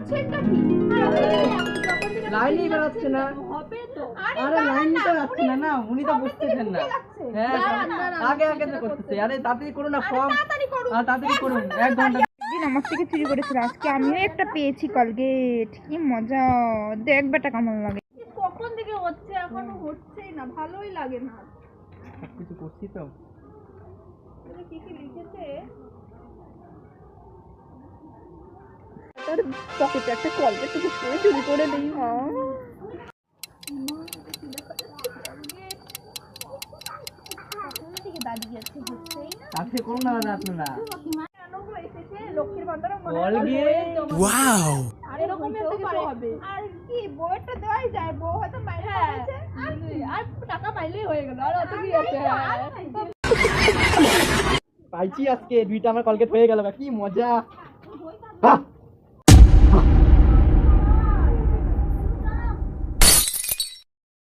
করছেনটা কি? লাইনই বেরোচ্ছে না। হবে তো। আরে লাইন তো যাচ্ছে না না, উনি তো বুঝতেছেন না। হ্যাঁ আগে আগে তো করতেছে। আরে তাড়াতাড়ি করুন না ফর্ম, তাড়াতাড়ি করুন। 1 ঘন্টা একদিন আমার থেকে চুরি করেছিল, আজকে আমিও একটা পেয়েছি কলগেট। কি মজা, দেখ বেটা কেমন লাগে। কখন থেকে হচ্ছে, এখনো হচ্ছেই না, ভালোই লাগে না। কিছু করছি তো। কি কি লিখেছে? তার পকেটে একটা কলগেট থেকে সরে চুরি করে দিই। তাড়াতাড়ি করুন না দাদা আপনারা। লক্ষ্মীর ভান্ডারে মনে কলগেট ওয়াও এরকম হবে। আর কি বউটা দেওয়াই যায়, বউ হয়তো বাইরে পাঠাচ্ছে, আর টাকা পাইলেই হয়ে গেল। আর অত কি আছে? পাইছি আজকে 2টা আমার কলগেট হয়ে গেল, কি মজা।